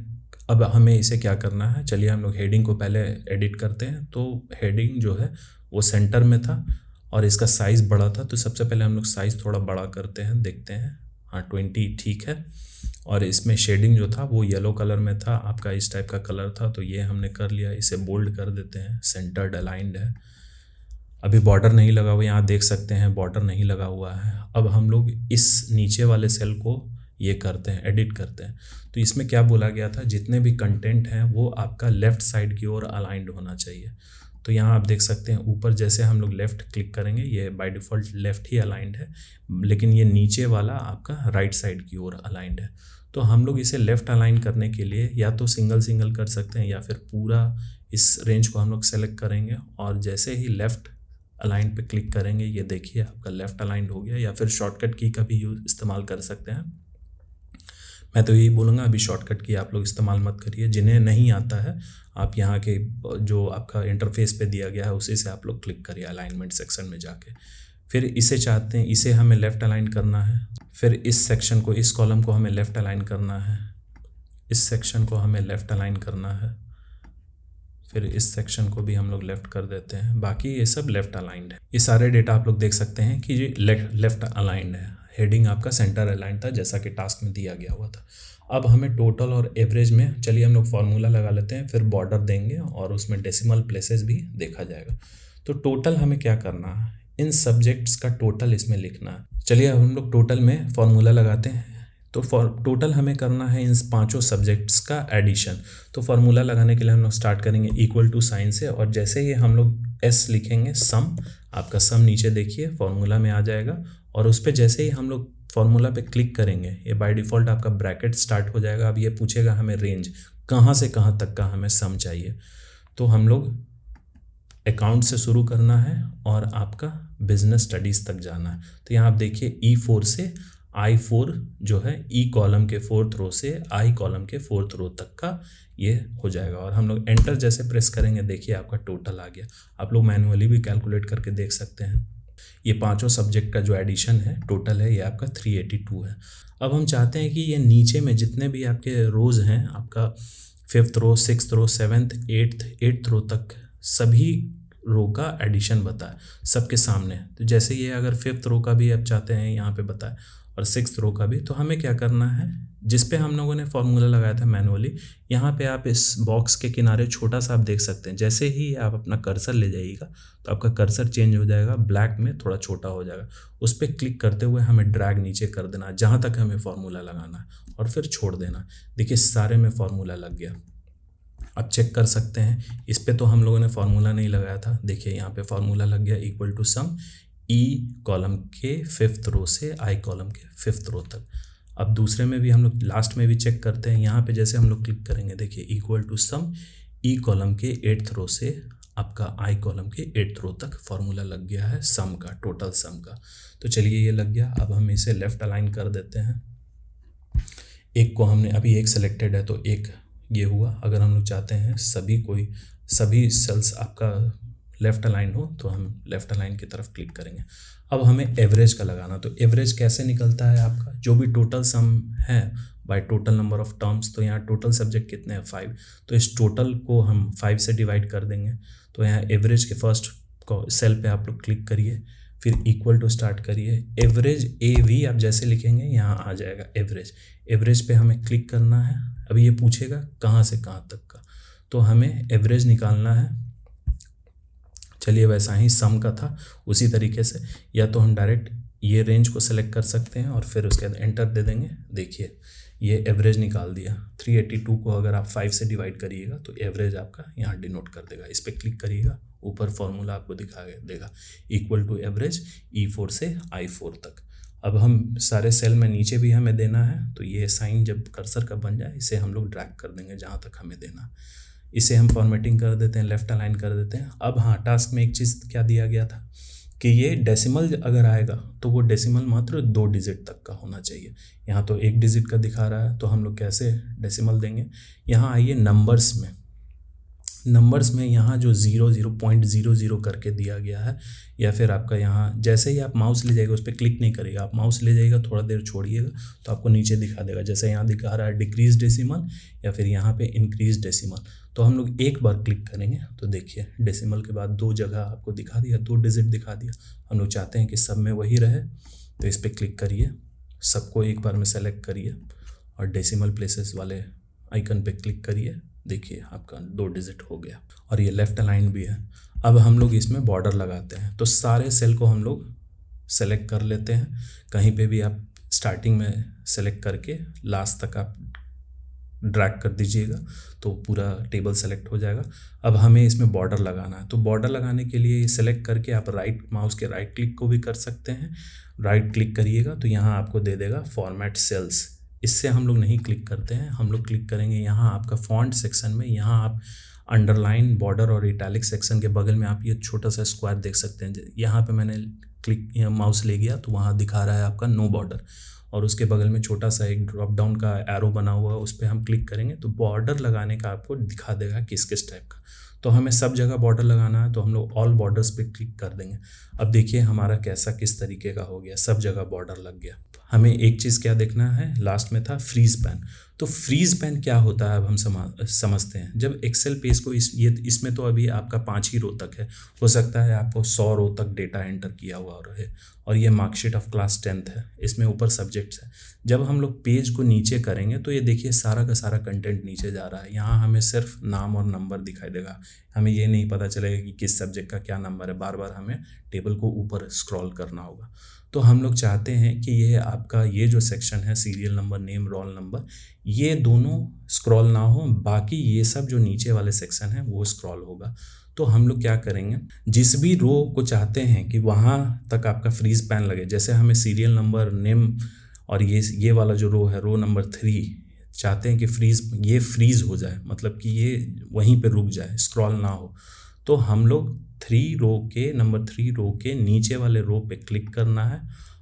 अब हमें इसे क्या करना है, चलिए हम लोग हेडिंग को पहले एडिट करते हैं। तो हेडिंग जो है वो सेंटर में था और इसका साइज़ बड़ा था, तो सबसे पहले हम लोग साइज़ थोड़ा बड़ा करते हैं, देखते हैं। हाँ 20 ठीक है। और इसमें शेडिंग जो था वो येलो कलर में था, आपका इस टाइप का कलर था, तो ये हमने कर लिया। इसे बोल्ड कर देते हैं, सेंटर्ड अलाइंड है। अभी बॉर्डर नहीं लगा हुआ, यहाँ देख सकते हैं बॉर्डर नहीं लगा हुआ है। अब हम लोग इस नीचे वाले सेल को ये करते हैं, एडिट करते हैं। तो इसमें क्या बोला गया था, जितने भी कंटेंट हैं वो आपका लेफ़्ट साइड की ओर अलाइंड होना चाहिए। तो यहाँ आप देख सकते हैं ऊपर जैसे हम लोग लेफ़्ट क्लिक करेंगे ये by default left he aligned है, लेकिन ये नीचे वाला आपका राइट साइड की ओर अलाइंड है। तो हम लोग इसे लेफ़्ट अलाइन करने के लिए या तो सिंगल कर सकते हैं या फिर पूरा इस रेंज को हम लोग सेलेक्ट करेंगे और जैसे ही लेफ़्ट अलाइन पे क्लिक करेंगे ये देखिए आपका लेफ़्ट अलाइंड हो गया। या फिर शॉर्टकट की का भी यूज़ इस्तेमाल कर सकते हैं। मैं तो यही बोलूँगा अभी शॉर्टकट की आप लोग इस्तेमाल मत करिए, जिन्हें नहीं आता है आप यहाँ के जो आपका इंटरफेस पे दिया गया है उसी से आप लोग क्लिक करिए अलाइनमेंट सेक्शन में जाके। फिर इसे चाहते हैं, इसे हमें लेफ़्ट अलाइन करना है। फिर इस सेक्शन को, इस कॉलम को हमें लेफ़्ट अलाइन करना है, इस सेक्शन को हमें लेफ़्ट अलाइन करना है, फिर इस सेक्शन को भी हम लोग लेफ़्ट कर देते हैं। बाकी ये सब लेफ़्ट अलाइंड है। ये सारे डेटा आप लोग देख सकते हैं कि ये लेफ़्ट अलाइंड है। हेडिंग आपका सेंटर अलाइंड था जैसा कि टास्क में दिया गया हुआ था। अब हमें टोटल और एवरेज में, चलिए हम लोग फार्मूला लगा लेते हैं, फिर बॉर्डर देंगे और उसमें डेसिमल प्लेसेस भी देखा जाएगा। तो टोटल हमें क्या करना है, इन सब्जेक्ट्स का टोटल इसमें लिखना है। चलिए अब हम लोग टोटल में फार्मूला लगाते हैं। तो टोटल हमें करना है इन पांचों सब्जेक्ट्स का एडिशन। तो फार्मूला लगाने के लिए हम लोग स्टार्ट करेंगे इक्वल टू साइन से, और जैसे ही हम लोग एस लिखेंगे सम, आपका सम नीचे देखिए फार्मूला में आ जाएगा। और उस पर जैसे ही हम लोग फार्मूला पे क्लिक करेंगे ये बाय डिफ़ॉल्ट आपका ब्रैकेट स्टार्ट हो जाएगा। अब ये पूछेगा हमें रेंज कहाँ से कहाँ तक का हमें सम चाहिए। तो हम लोग अकाउंट से शुरू करना है और आपका बिजनेस स्टडीज़ तक जाना है। तो यहाँ आप देखिए E4 से I4 जो है, E कॉलम के 4th रो से I कॉलम के 4th रो तक का ये हो जाएगा। और हम लोग एंटर जैसे प्रेस करेंगे देखिए आपका टोटल आ गया। आप लोग मैनुअली भी कैलकुलेट करके देख सकते हैं। ये पांचों सब्जेक्ट का जो एडिशन है टोटल है ये आपका 382 है। अब हम चाहते हैं कि ये नीचे में जितने भी आपके रोज़ हैं, आपका 5th रो 6th रो 7th 8th रो तक सभी रो का एडिशन बताए सबके सामने। तो जैसे ये अगर 5th रो का भी आप चाहते हैं यहाँ पे बताए और 6th रो का भी, तो हमें क्या करना है, जिस पे हम लोगों ने फार्मूला लगाया था मैनुअली, यहाँ पे आप इस बॉक्स के किनारे छोटा सा आप देख सकते हैं। जैसे ही आप अपना कर्सर ले जाइएगा तो आपका कर्सर चेंज हो जाएगा, ब्लैक में थोड़ा छोटा हो जाएगा। उस पर क्लिक करते हुए हमें ड्रैग नीचे कर देना जहाँ तक हमें फार्मूला लगाना है और फिर छोड़ देना। देखिए सारे में फार्मूला लग गया। आप चेक कर सकते हैं, इस पे तो हम लोगों ने फार्मूला नहीं लगाया था। देखिए यहाँ पे फार्मूला लग गया equal to sum E column के 5th रो से I कॉलम के 5th रो तक। अब दूसरे में भी हम लोग लास्ट में भी चेक करते हैं। यहाँ पे जैसे हम लोग क्लिक करेंगे देखिए equal to sum E column के 8th रो से आपका I कॉलम के 8th रो तक फार्मूला लग गया है सम का, टोटल सम का। तो चलिए ये लग गया। अब हम इसे लेफ़्ट अलाइन कर देते हैं। एक को हमने अभी एक सेलेक्टेड है तो एक ये हुआ। अगर हम लोग चाहते हैं सभी सेल्स आपका लेफ़्ट अलाइन हो तो हम लेफ़्ट अलाइन की तरफ क्लिक करेंगे। अब हमें एवरेज का लगाना। तो एवरेज कैसे निकलता है, आपका जो भी टोटल सम है bye total number of terms. तो यहाँ टोटल सब्जेक्ट कितने हैं 5, तो इस टोटल को हम 5 से डिवाइड कर देंगे। तो यहाँ एवरेज के फर्स्ट सेल पे आप लोग क्लिक करिए, फिर इक्वल टू स्टार्ट करिए। एवरेज AV आप जैसे लिखेंगे यहाँ आ जाएगा एवरेज। एवरेज पे हमें क्लिक करना है। अभी ये पूछेगा कहाँ से कहाँ तक का, तो हमें एवरेज निकालना है। चलिए वैसा ही सम का था उसी तरीके से, या तो हम डायरेक्ट ये रेंज को सेलेक्ट कर सकते हैं और फिर उसके बाद एंटर दे देंगे। देखिए ये एवरेज निकाल दिया। 382 को अगर आप 5 से डिवाइड करिएगा तो एवरेज आपका यहाँ डिनोट कर देगा। इस पर क्लिक करिएगा, ऊपर फॉर्मूला आपको दिखा देगा इक्वल टू एवरेज E4 से I4 तक। अब हम सारे सेल में नीचे भी हमें देना है, तो ये साइन जब कर्सर का बन जाए इसे हम लोग ड्रैग कर देंगे जहाँ तक हमें देना। इसे हम फॉर्मेटिंग कर देते हैं, लेफ़्ट अलाइन कर देते हैं। अब हाँ, टास्क में एक चीज़ क्या दिया गया था कि ये डेसिमल अगर आएगा तो वो डेसिमल मात्र 2 डिजिट तक का होना चाहिए। यहाँ तो 1 डिजिट का दिखा रहा है, तो हम लोग कैसे डेसिमल देंगे। यहाँ आइए नंबर्स में, नंबर्स में यहाँ जो 0.00 करके दिया गया है, या फिर आपका यहाँ जैसे ही आप माउस ले जाएगा उस पर क्लिक नहीं करेगा, आप माउस ले जाइएगा थोड़ा देर छोड़िएगा तो आपको नीचे दिखा देगा, जैसे यहाँ दिखा रहा है डिक्रीज डेसिमल या फिर यहाँ पे इंक्रीज डेसिमल। तो हम लोग एक बार क्लिक करेंगे तो देखिए डेसिमल के बाद 2 जगह आपको दिखा दिया, 2 डिजिट दिखा दिया। हम लोग चाहते हैं कि सब में वही रहे, तो इस पर क्लिक करिए, सबको एक बार में सेलेक्ट करिए और डेसिमल प्लेसेस वाले आइकन पे क्लिक करिए। देखिए आपका 2 डिजिट हो गया और ये लेफ़्ट अलाइन भी है। अब हम लोग इसमें बॉर्डर लगाते हैं, तो सारे सेल को हम लोग सेलेक्ट कर लेते हैं। कहीं पे भी आप स्टार्टिंग में सेलेक्ट करके लास्ट तक आप ड्रैग कर दीजिएगा तो पूरा टेबल सेलेक्ट हो जाएगा। अब हमें इसमें बॉर्डर लगाना है, तो बॉर्डर लगाने के लिए सेलेक्ट करके आप माउस के राइट क्लिक को भी कर सकते हैं। राइट क्लिक करिएगा तो यहाँ आपको दे देगा फॉर्मेट सेल्स। इससे हम लोग नहीं क्लिक करते हैं, हम लोग क्लिक करेंगे यहाँ आपका फॉन्ट सेक्शन में। यहाँ आप अंडरलाइन, बॉर्डर और इटैलिक सेक्शन के बगल में आप ये छोटा सा स्क्वायर देख सकते हैं। यहाँ पे मैंने क्लिक माउस ले गया तो वहाँ दिखा रहा है आपका नो बॉर्डर, और उसके बगल में छोटा सा एक ड्रॉप डाउन का एरो बना हुआ है, उस पर हम क्लिक करेंगे तो बॉर्डर लगाने का आपको दिखा देगा किस किस टाइप का। तो हमें सब जगह बॉर्डर लगाना है तो हम लोग ऑल बॉर्डर्स पे क्लिक कर देंगे। अब देखिए हमारा कैसा किस तरीके का हो गया, सब जगह बॉर्डर लग गया। हमें एक चीज़ क्या देखना है, लास्ट में था फ्रीज पैन। तो फ्रीज पैन क्या होता है अब हम समझते हैं। जब एक्सेल पेज को इसमें तो अभी आपका 5 ही रो तक है, हो सकता है आपको 100 रो तक डेटा एंटर किया हुआ रहे, और ये मार्कशीट ऑफ क्लास 10th है, इसमें ऊपर सब्जेक्ट्स है। जब हम लोग पेज को नीचे करेंगे तो ये देखिए सारा का सारा कंटेंट नीचे जा रहा है। यहाँ हमें सिर्फ नाम और नंबर दिखाई देगा, हमें ये नहीं पता चलेगा कि किस सब्जेक्ट का क्या नंबर है। बार बार हमें टेबल को ऊपर स्क्रॉल करना होगा। तो हम लोग चाहते हैं कि ये आपका ये जो सेक्शन है serial number, name, roll number, ये दोनों स्क्रॉल ना हो, बाकी ये सब जो नीचे वाले सेक्शन है वो स्क्रॉल होगा। तो हम लोग क्या करेंगे, जिस भी रो को चाहते हैं कि वहाँ तक आपका फ्रीज पैन लगे, जैसे हमें सीरियल नंबर, नेम और ये वाला जो रो है, रो नंबर 3, चाहते हैं कि ये फ्रीज हो जाए, मतलब कि ये वहीं पे रुक जाए, स्क्रॉल ना हो। तो हम लोग नंबर 3 रो के नीचे वाले रो पे क्लिक करना है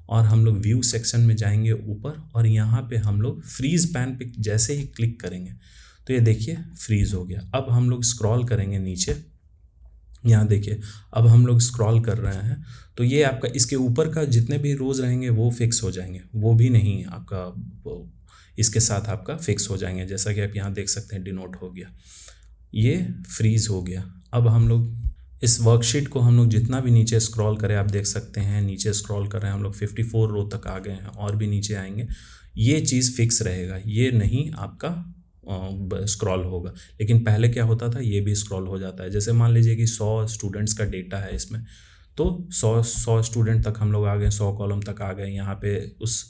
और हम लोग व्यू सेक्शन में जाएंगे ऊपर, और यहाँ पे हम लोग फ्रीज पैन पे जैसे ही क्लिक करेंगे तो ये देखिए फ्रीज हो गया। अब हम लोग स्क्रॉल करेंगे नीचे, यहाँ देखिए अब हम लोग स्क्रॉल कर रहे हैं तो ये आपका इसके ऊपर का जितने भी रोज रहेंगे वो फिक्स हो जाएंगे, वो भी नहीं आपका इसके साथ आपका फिक्स हो जाएंगे। जैसा कि आप यहाँ देख सकते हैं डिनोट हो गया, ये फ्रीज हो गया। अब हम लोग इस वर्कशीट को हम लोग जितना भी नीचे स्क्रॉल करें, आप देख सकते हैं नीचे स्क्रॉल कर रहे हैं हम लोग 54 रो तक आ गए हैं, और भी नीचे आएंगे, ये चीज़ फिक्स रहेगा, ये नहीं आपका स्क्रॉल होगा। लेकिन पहले क्या होता था, ये भी स्क्रॉल हो जाता है। जैसे मान लीजिए कि 100 स्टूडेंट्स का डेटा है इसमें, तो 100 स्टूडेंट तक हम लोग आ गए, 100 कॉलम तक आ गए। यहाँ पे उस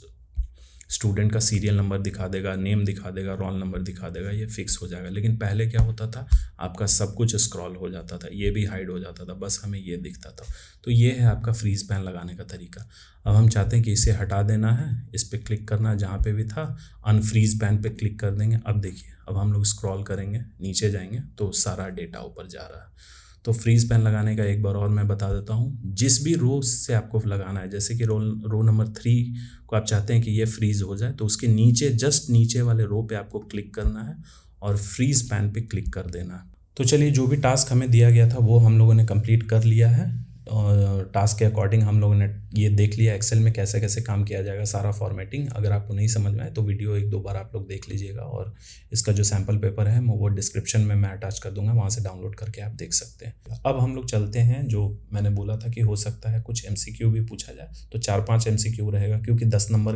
स्टूडेंट का सीरियल नंबर दिखा देगा, नेम दिखा देगा, रोल नंबर दिखा देगा, ये फिक्स हो जाएगा। लेकिन पहले क्या होता था, आपका सब कुछ स्क्रॉल हो जाता था, ये भी हाइड हो जाता था, बस हमें ये दिखता था। तो ये है आपका फ्रीज पैन लगाने का तरीका। अब हम चाहते हैं कि इसे हटा देना है, इस पर क्लिक करना है जहाँ पे भी था, अनफ्रीज पैन पे क्लिक कर देंगे। अब देखिए अब हम लोग स्क्रॉल करेंगे, नीचे जाएंगे तो सारा डेटा ऊपर जा रहा है। तो फ्रीज पैन लगाने का एक बार और मैं बता देता हूँ। जिस भी रो से आपको लगाना है, जैसे कि रो नंबर 3 को आप चाहते हैं कि ये फ्रीज हो जाए, तो उसके नीचे जस्ट नीचे वाले रो पे आपको क्लिक करना है और फ्रीज पैन पे क्लिक कर देना है। तो चलिए जो भी टास्क हमें दिया गया था वो हम लोगों ने कंप्लीट कर लिया है, और टास्क के अकॉर्डिंग हम लोगों ने ये देख लिया एक्सेल में कैसे कैसे काम किया जाएगा, सारा फॉर्मेटिंग। अगर आपको नहीं समझ में आए तो वीडियो 1-2 बार आप लोग देख लीजिएगा, और इसका जो सैम्पल पेपर है वो डिस्क्रिप्शन में मैं अटैच कर दूंगा, वहाँ से डाउनलोड करके आप देख सकते हैं। अब हम लोग चलते हैं, जो मैंने बोला था कि हो सकता है कुछ MCQ भी पूछा जाए, तो 4-5 MCQ रहेगा, क्योंकि 10 नंबर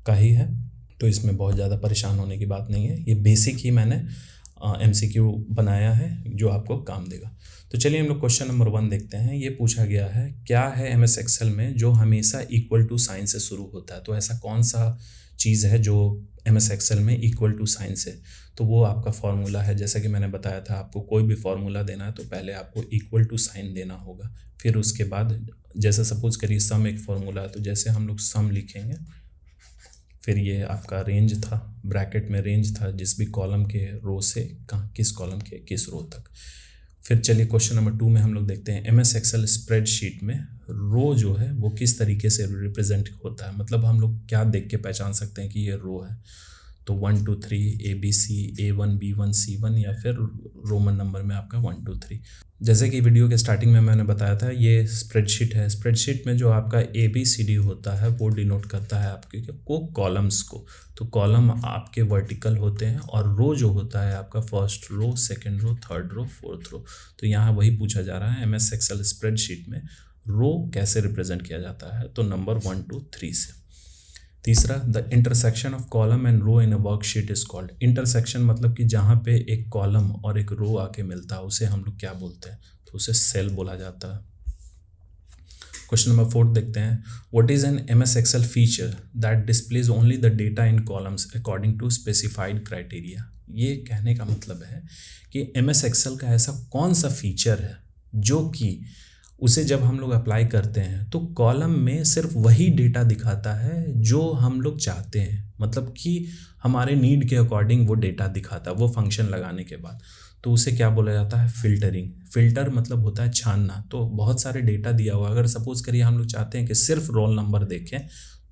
का ही है, तो इसमें बहुत ज़्यादा परेशान होने की बात नहीं है। ये बेसिक ही मैंने MCQ बनाया है जो आपको काम देगा। तो चलिए हम लोग क्वेश्चन नंबर 1 देखते हैं। ये पूछा गया है, क्या है MS एक्सेल में जो हमेशा इक्वल टू साइन से शुरू होता है। तो ऐसा कौन सा चीज़ है जो MS एक्सेल में इक्वल टू साइन से, तो वो आपका फॉर्मूला है। जैसा कि मैंने बताया था, आपको कोई भी फॉर्मूला देना है तो पहले आपको इक्वल टू साइन देना होगा, फिर उसके बाद जैसे सपोज करिए सम एक फॉर्मूला है, तो जैसे हम लोग सम लिखेंगे, फिर ये आपका रेंज था, ब्रैकेट में रेंज था जिस भी कॉलम के रो से किस कॉलम के किस रो तक, फिर चलिए क्वेश्चन नंबर 2 में हम लोग देखते हैं MS एक्सेल स्प्रेडशीट में रो जो है वो किस तरीके से रिप्रेजेंट होता है, मतलब हम लोग क्या देख के पहचान सकते हैं कि ये रो है। तो 1 2 3 ABC A1 B1 C1 या फिर रोमन नंबर में आपका 1 2 3। जैसे कि वीडियो के स्टार्टिंग में मैंने बताया था ये स्प्रेडशीट है। स्प्रेडशीट में जो आपका ABCD होता है वो डिनोट करता है आपके को कॉलम्स को। तो कॉलम आपके वर्टिकल होते हैं और रो जो होता है आपका first row, second row, third row, fourth row. तो यहाँ वही पूछा जा रहा है MS एक्सेल स्प्रेडशीट में रो कैसे रिप्रेजेंट किया जाता है। तो नंबर 1 2 3 से। तीसरा, the intersection of column and row in a worksheet is called. Intersection मतलब कि जहाँ पे एक कॉलम और एक रो आके मिलता है उसे हम लोग क्या बोलते हैं, तो उसे सेल बोला जाता है। क्वेश्चन नंबर 4 देखते हैं, what is an MS Excel feature that displays only the data in columns according to specified criteria. ये कहने का मतलब है कि MS एक्सेल का ऐसा कौन सा फीचर है जो कि उसे जब हम लोग अप्लाई करते हैं तो कॉलम में सिर्फ वही डेटा दिखाता है जो हम लोग चाहते हैं, मतलब कि हमारे नीड के अकॉर्डिंग वो डेटा दिखाता है वो फंक्शन लगाने के बाद। तो उसे क्या बोला जाता है, फिल्टरिंग। फिल्टर मतलब होता है छानना। तो बहुत सारे डेटा दिया हुआ, अगर सपोज करिए हम लोग चाहते हैं कि सिर्फ रोल नंबर देखें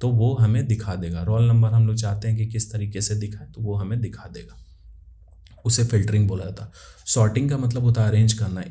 तो वो हमें दिखा देगा। रोल नंबर हम लोग चाहते हैं कि किस तरीके से दिखाए तो वो हमें दिखा देगा, उसे फिल्टरिंग बोला जाता है। सॉर्टिंग का मतलब होता है अरेंज करना,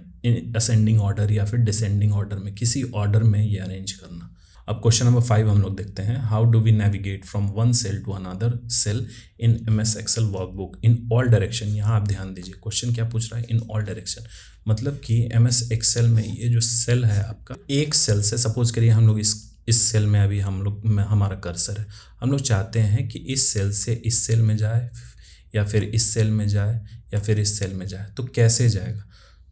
असेंडिंग ऑर्डर या फिर डिसेंडिंग ऑर्डर में, किसी ऑर्डर में ये अरेंज करना। अब क्वेश्चन नंबर 5 हम लोग देखते हैं, how do we navigate from one cell to another cell in MS Excel workbook in all direction. यहाँ आप ध्यान दीजिए क्वेश्चन क्या पूछ रहा है, इन ऑल डायरेक्शन मतलब कि MS एक्सेल में ये जो सेल है आपका, एक सेल से सपोज करिए हम लोग इस सेल में अभी हम लोग में हमारा कर्सर है, हम लोग चाहते हैं कि इस सेल से इस सेल में जाए या फिर इस सेल में जाए या फिर इस सेल में जाए। तो कैसे जाएगा,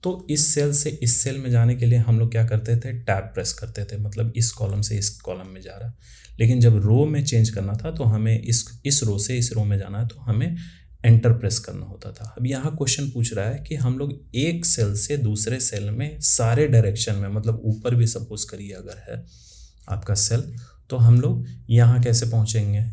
तो इस सेल से इस सेल में जाने के लिए हम लोग क्या करते थे, टैब प्रेस करते थे, मतलब इस कॉलम से इस कॉलम में जा रहा है। लेकिन जब रो में चेंज करना था तो हमें इस रो से इस रो में जाना है तो हमें एंटर प्रेस करना होता था। अब यहाँ क्वेश्चन पूछ रहा है कि हम लोग एक सेल से दूसरे सेल में सारे डायरेक्शन में, मतलब ऊपर भी सपोज करिए अगर है आपका सेल, तो हम लोग यहाँ कैसे पहुँचेंगे,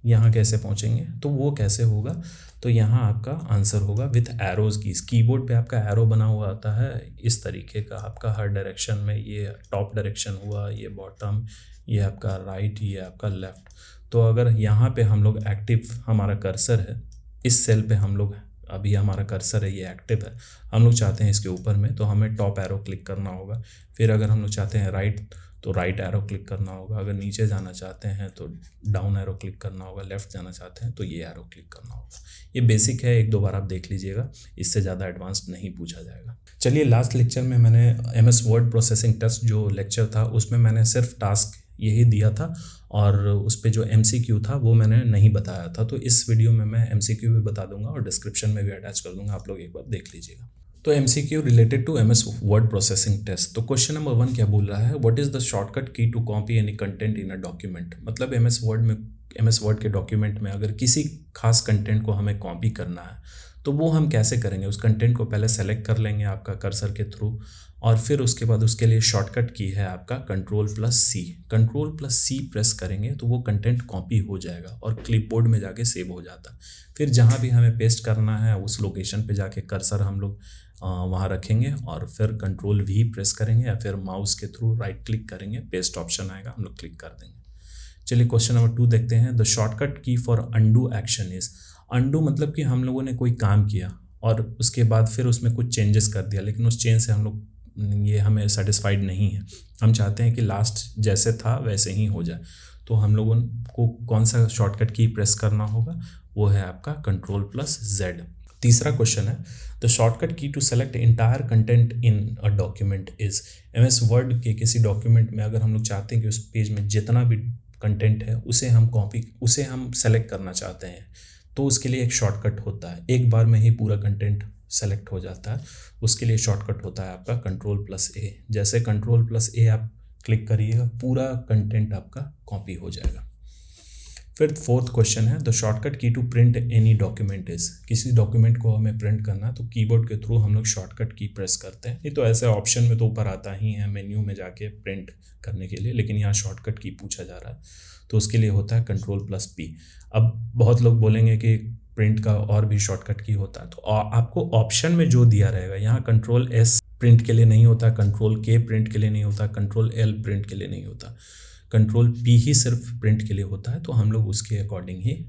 यहाँ कैसे पहुँचेंगे, तो वो कैसे होगा, तो यहाँ आपका आंसर होगा विथ एरोज कीज। कीबोर्ड पे आपका एरो बना हुआ आता है इस तरीके का आपका हर डायरेक्शन में, ये टॉप डायरेक्शन हुआ, ये बॉटम, ये आपका राइट, ये आपका लेफ्ट। तो अगर यहाँ पे हम लोग एक्टिव, हमारा कर्सर है इस सेल पे, हम लोग अभी हमारा कर्सर है ये एक्टिव है, हम लोग चाहते हैं इसके ऊपर में, तो हमें टॉप एरो क्लिक करना होगा। फिर अगर हम लोग चाहते हैं राइट तो राइट एरो क्लिक करना होगा, अगर नीचे जाना चाहते हैं तो डाउन एरो क्लिक करना होगा, लेफ्ट जाना चाहते हैं तो ये एरो क्लिक करना होगा। ये बेसिक है, एक दो बार आप देख लीजिएगा, इससे ज़्यादा एडवांस नहीं पूछा जाएगा। चलिए लास्ट लेक्चर में मैंने MS वर्ड प्रोसेसिंग टेस्ट जो लेक्चर था उसमें मैंने सिर्फ टास्क यही दिया था और उस पर जो MCQ था वो मैंने नहीं बताया था। तो इस वीडियो में मैं MCQ भी बता दूंगा और डिस्क्रिप्शन में भी अटैच कर दूंगा, आप लोग एक बार देख लीजिएगा। तो MCQ related to MS word processing test. तो क्वेश्चन नंबर 1 क्या बोल रहा है, what is the shortcut key to copy any content in a document. मतलब MS वर्ड के डॉक्यूमेंट में अगर किसी खास कंटेंट को हमें कॉपी करना है तो वो हम कैसे करेंगे। उस कंटेंट को पहले सेलेक्ट कर लेंगे आपका कर्सर के थ्रू और फिर उसके बाद उसके लिए शॉर्टकट की है आपका Ctrl+C। Ctrl+C प्रेस करेंगे तो वो कंटेंट कॉपी हो जाएगा और क्लिपबोर्ड में जाके सेव हो जाता है। फिर जहाँ भी हमें पेस्ट करना है उस लोकेशन पे जाके कर्सर हम लोग वहाँ रखेंगे और फिर Ctrl+V प्रेस करेंगे या फिर माउस के थ्रू राइट क्लिक करेंगे, पेस्ट ऑप्शन आएगा, हम लोग क्लिक कर देंगे। चलिए क्वेश्चन नंबर 2 देखते हैं, द शॉर्टकट की for undo action is. Undo मतलब कि हम लोगों ने कोई काम किया और उसके बाद फिर उसमें कुछ चेंजेस कर दिया, लेकिन उस चेंज से हम लोग ये हमें सेटिस्फाइड नहीं है, हम चाहते हैं कि लास्ट जैसे था वैसे ही हो जाए। तो हम लोगों को कौन सा शॉर्टकट की प्रेस करना होगा, वो है आपका Ctrl+Z। तीसरा क्वेश्चन है, the shortcut key to select entire content in a document is. MS word के किसी डॉक्यूमेंट में अगर हम लोग चाहते हैं कि उस पेज में जितना भी कंटेंट है उसे हम सेलेक्ट करना चाहते हैं तो उसके लिए एक शॉर्टकट होता है, एक बार में ही पूरा कंटेंट सेलेक्ट हो जाता है। उसके लिए शॉर्टकट होता है आपका Ctrl+A। जैसे Ctrl+A आप क्लिक करिएगा पूरा कंटेंट आपका कॉपी हो जाएगा। फिर 4th क्वेश्चन है, the shortcut key to print any document is. किसी डॉक्यूमेंट को हमें प्रिंट करना है तो कीबोर्ड के थ्रू हम लोग शॉर्टकट की प्रेस करते हैं। नहीं तो ऐसे ऑप्शन में तो ऊपर आता ही है मेन्यू में जाके प्रिंट करने के लिए, लेकिन यहाँ शॉर्टकट की पूछा जा रहा है तो उसके लिए होता है Ctrl+P। अब बहुत लोग बोलेंगे कि प्रिंट का और भी शॉर्टकट की होता है। तो आपको ऑप्शन में जो दिया रहेगा, यहाँ कंट्रोल एस प्रिंट के लिए नहीं होता, कंट्रोल के प्रिंट के लिए नहीं होता, कंट्रोल एल प्रिंट के लिए नहीं होता, कंट्रोल पी ही सिर्फ प्रिंट के लिए होता है। तो हम लोग उसके अकॉर्डिंग ही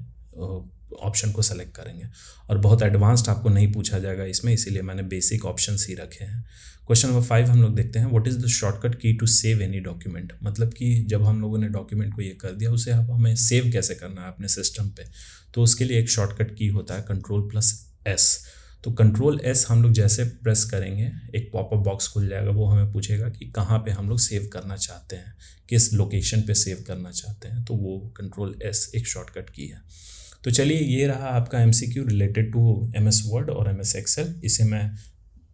ऑप्शन को सेलेक्ट करेंगे और बहुत एडवांस्ड आपको नहीं पूछा जाएगा इसमें, इसीलिए मैंने बेसिक ऑप्शंस ही रखे हैं। क्वेश्चन नंबर 5 हम लोग देखते हैं, what is the shortcut key to save any document. मतलब कि जब हम लोगों ने डॉक्यूमेंट को ये कर दिया, उसे अब हमें सेव कैसे करना है अपने सिस्टम पे। तो उसके लिए एक शॉर्टकट की होता है कंट्रोल+S। तो कंट्रोल+S हम लोग जैसे प्रेस करेंगे, एक पॉपअप बॉक्स खुल जाएगा, वो हमें पूछेगा कि कहाँ पे हम लोग सेव करना चाहते हैं, किस लोकेशन पे सेव करना चाहते हैं। तो वो कंट्रोल+S एक शॉर्टकट की है। तो चलिए, ये रहा आपका MCQ related to MS word और MS एक्सेल। इसे मैं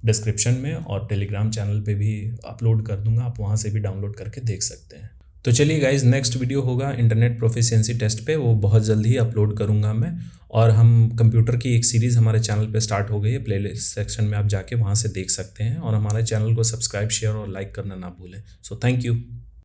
डिस्क्रिप्शन में और टेलीग्राम चैनल पे भी अपलोड कर दूंगा, आप वहाँ से भी डाउनलोड करके देख सकते हैं। तो चलिए गाइज, नेक्स्ट वीडियो होगा इंटरनेट प्रोफिशिएंसी टेस्ट पे, वो बहुत जल्दी ही अपलोड करूंगा मैं। और हम कंप्यूटर की एक सीरीज़ हमारे चैनल पे स्टार्ट हो गई है, प्लेलिस्ट सेक्शन में आप जाके वहाँ से देख सकते हैं। और हमारे चैनल को सब्सक्राइब, शेयर और लाइक करना ना भूलें। So thank you.